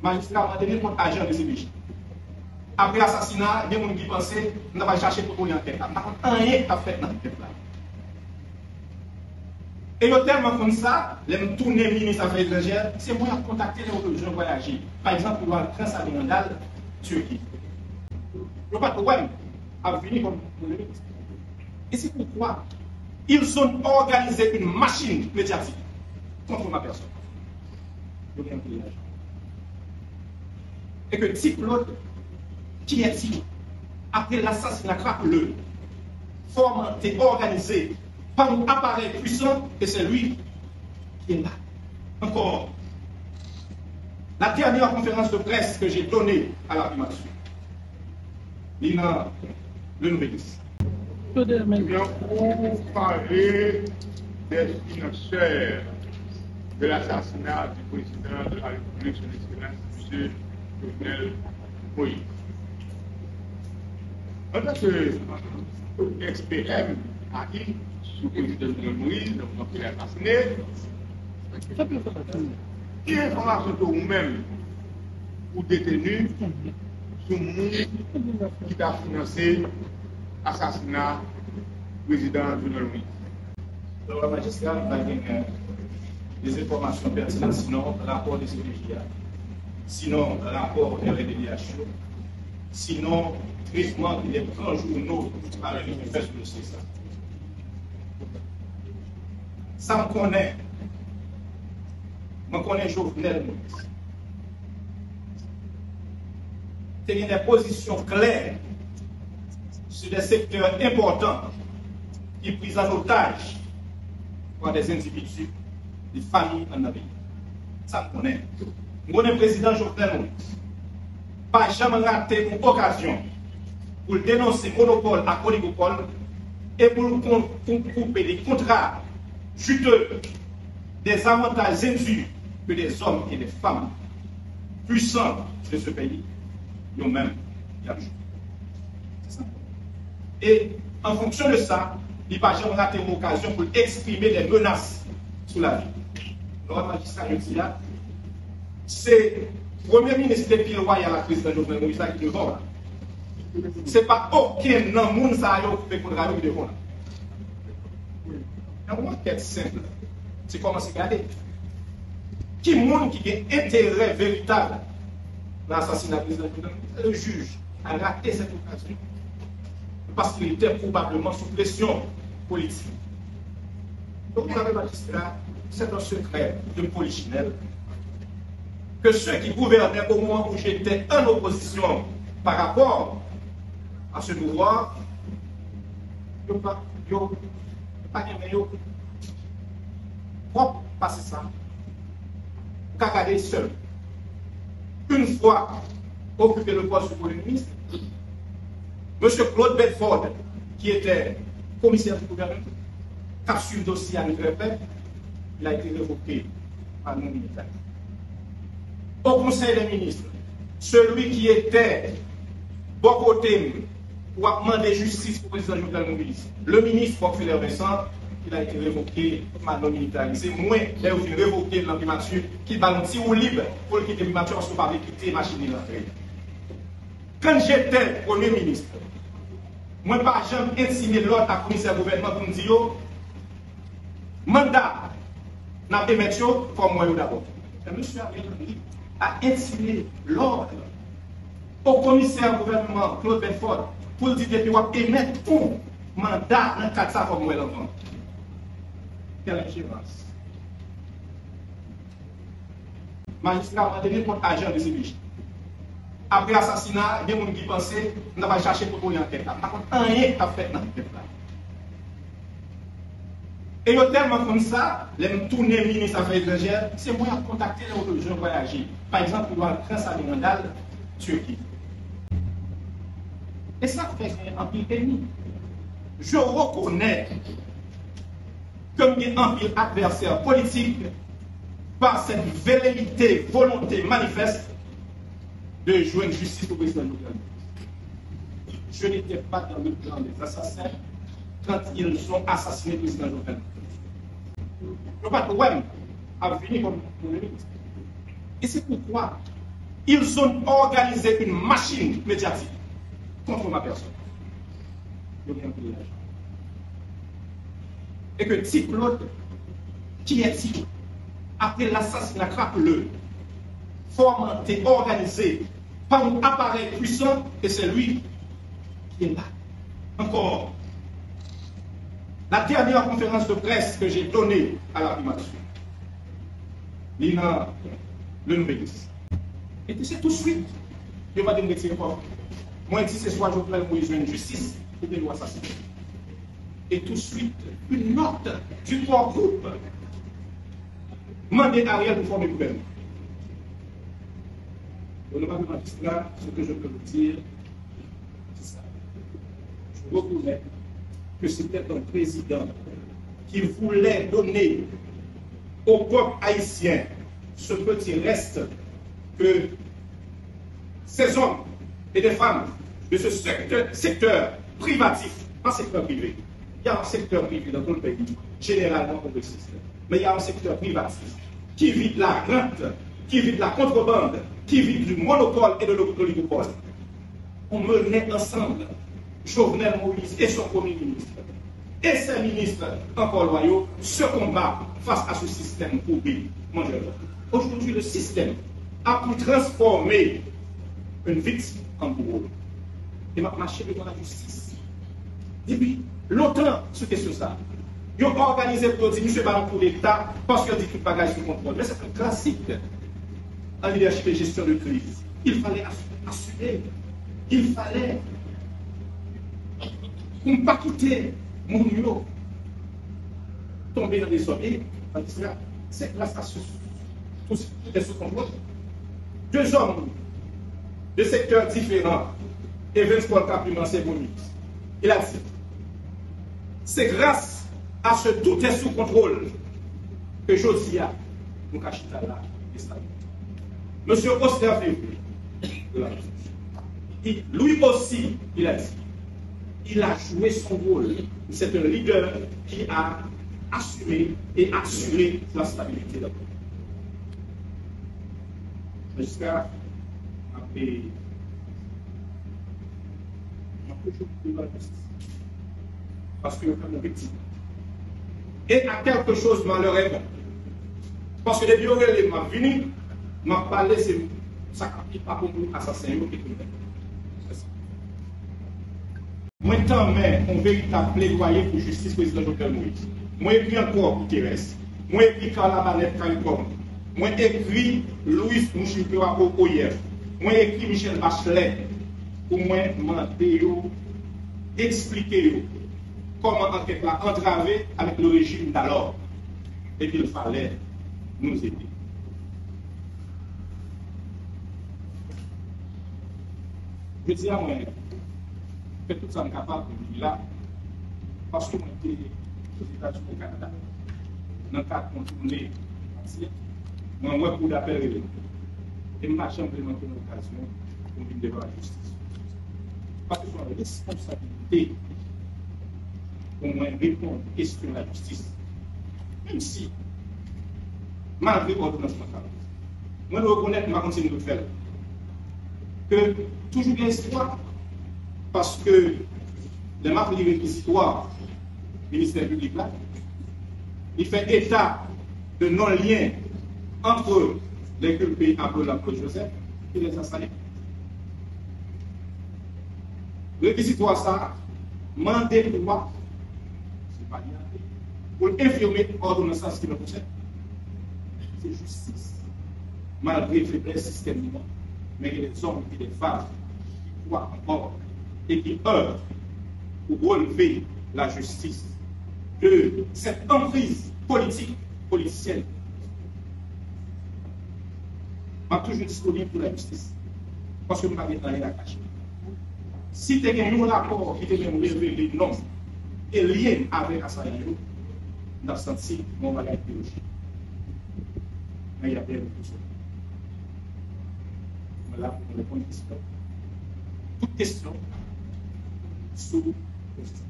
magistrat mandé contre agent de CPJ. Après l'assassinat, il y a des gens qui pensaient qu'on va chercher pour une enquête. Par contre, rien n'a fait dans l'enquête là. Et il y a tellement comme ça, les tourner ministre des Affaires étrangères, c'est moi qui contacter les gens voyager. Par exemple, pour le transatlantique, Turquie. Il n'y a pas de problème à venir comme le ministre. Et c'est pourquoi ils ont organisé une machine médiatique contre ma personne. Et que Tic Claude, qui est ici, après l'assassinat crapuleux, fomenté, organisé par un appareil puissant, et c'est lui qui est là. Encore, la dernière conférence de presse que j'ai donnée à la primature, Lina le nouvelliste. Vous parlez des financeurs de l'assassinat du président de la République, son Excellence, M. Jovenel Moïse. En tant qu'ex-PM AI, sous le président Jovenel Moïse, donc il est assassiné, quelle information que vous-même, ou détenu, sur le monde qui a financé l'assassinat du président Jovenel Moïse? Le magistrat va gagner des informations pertinentes, sinon rapport des CPJ, sinon rapport des RDDH, sinon traitement des grands journaux par les fait sur le CSA. Ça me connaît. Je connais Jovenel Moïse. Il y a des positions claires sur des secteurs importants qui pris en otage par des individus, des familles en Amérique. Ça me connaît. Je connais le président Jovenel Moïse. Pas jamais raté une occasion pour dénoncer le monopole à oligopole et pour couper des contrats juteux, des avantages indus que des hommes et des femmes puissants de ce pays ont même gagné. Et en fonction de ça, il n'a pas jamais raté une occasion pour exprimer des menaces sur la vie. Le magistrat dit là, c'est le premier ministre des Pays royal, la présidente Jovenel Moïse, qui est devant là. Ce n'est pas aucun monde qui a occupé contre la vie devant là. Il y a une enquête simple. C'est comment se garder. Qui monde qui a intérêt véritable dans l'assassinat du président Jovenel Moïse? Le juge a raté cette occasion. Parce qu'il était probablement sous pression politique. Donc, le magistrat, c'est un secret de polichinelle que ceux qui gouvernaient au moment où j'étais en opposition par rapport à ce pouvoir, ils n'ont pas propre passer ça, qu'à garder seul. Une fois occupé le poste de Premier ministre, M. Claude Bedford, qui était commissaire du gouvernement, qui a suivi le dossier à l'UFF, il a été révoqué par non militaire. Au Conseil des ministres, celui qui était bon côté pour demander justice pour le président Jovenel Moïse, le ministre Fort-Philère Vincent, il a été révoqué par non militaire. C'est moi qui ai révoqué dans primature, qui va un tir libre pour quitter la primature parce qu'on ne peut pas quitter la machine de l'entrée. Quand j'étais Premier ministre, moi, par exemple, insigné l'ordre à la commissaire gouvernement pour me dire mandat n'a pas émettre pour moi d'abord. Le monsieur a insigné l'ordre au commissaire gouvernement Claude Bedford pour dire qu'il va émettre un mandat dans le cadre de ça pour moi d'abord. Quelle ingérence. Magistrat a donné contre agent de CPJ. Après l'assassinat, il y a des gens qui pensaient qu'on va chercher pour une enquête. Par contre, rien n'a fait dans l'enquête là. Et il y a tellement comme ça, les tourner ministre des Affaires étrangères, c'est moi qui contacter les gens voyager. Par exemple, pour le transatlantique, Turquie. Et ça fait un pile ennemi. Je reconnais comme il y a un pile adversaire politique par cette velléité, volonté manifeste de jouer une justice au président Jovenel Moïse. Je n'étais pas dans le plan des assassins quand ils ont assassiné le président Jovenel Moïse. Je n'ai pas de problème à venir comme le ministre. Et c'est pourquoi Ils ont organisé une machine médiatique contre ma personne. Et que Ti Claude, qui est Ti, après l'assassinat crapuleux, fomenté, organisé par un appareil puissant, et c'est lui qui est là. Encore, la dernière conférence de presse que j'ai donnée à la primature, Lina, le nouveliste. Et c'est tout de suite, je ne vais pas dire que moi, je dis c'est soit je voulais besoin de justice ou de loi assassiner. Et tout de suite, une note du corps groupe mandait Ariel pour former le gouvernement. Honorable magistrat, ce que je peux vous dire, c'est ça. Je reconnais que c'était un président qui voulait donner au peuple haïtien ce petit reste que ces hommes et des femmes de ce secteur privatif, pas secteur privé. Il y a un secteur privé dans tout le pays, généralement progressiste. Mais il y a un secteur privatif qui vit de la rente, qui vit de la contrebande, qui vit du monopole et de l'oligopole. On menait ensemble Jovenel Moïse et son premier ministre, et ses ministres encore loyaux, ce combat face à ce système pourri mondial. Aujourd'hui, le système a pu transformer une victime en bourreau. Et m'a marché devant la justice. Depuis longtemps, c'était sur ça. Ils ont organisé pour dire, monsieur Baron pour l'État, parce qu'il dit tout bagage sous contrôle. Mais c'est un classique en leadership et gestion de crise. Il fallait assumer. Il fallait ne pas quitter mon niveau, tomber dans des sommets. C'est la station. Tout est sous contrôle. Deux hommes de secteurs différents, et Vince Paul Capriman, c'est bonus. Il a dit, c'est grâce à ce tout est sous contrôle que Josia nous cache là. Monsieur Oster lui aussi, il a dit, il a joué son rôle. C'est un leader qui a assumé et assuré la stabilité de la politique. Jusqu'à après la justice. Parce que nous sommes victimes. Et à quelque chose malheureux. Parce que les violents m'a venu, m'a parlé, c'est ça qui pas pour nous assassiner. Moi, tant mais un véritable plaidoyer pour justice président Jovenel Moïse. Moi, écrit encore pour Thérèse. Moi, écrit Carla Banette Caricom. Moi, écrit Louis Mouchipéwa Okoyev. Moi, écrit Michel Bachelet. Pour moi, demander, expliquer comment l'enquête a entravé avec le régime d'alors. Et qu'il fallait nous aider. Je dis à moi, que tout ça est capable de là, parce que moi j'étais aux États-Unis au Canada, dans le cadre de mon tournée, moi pour d'appel, et ma chambre implémenté une occasion pour venir devant la justice. Parce que c'est une responsabilité pour moi répondre aux questions de la justice. Même si, malgré l'ordonnance mentale, moi je reconnais que je vais continuer de faire. Que toujours bien espoir, parce que les marques de réquisitoire du ministère public là, il fait état de non-lien entre les culpés appelés la Claude Joseph et les assaillants. Le réquisitoire ça, mandé pour moi, c'est pas bien, pour infirmer l'ordonnance qui me concerne. C'est justice. Malgré les faiblesses systémiques, mais il y a des hommes et des femmes qui croient encore et qui œuvrent pour relever la justice de cette emprise politique, politicienne. Je suis toujours disponible pour la justice. Parce que nous n'avons pas rien à cacher. Si tu as un rapport qui te révélé non et lien avec Assaïa, dans ce sens-ci, on va gagner biologie. Mais il y a bien tout ça. Voilà pour répondre à toute question sous question.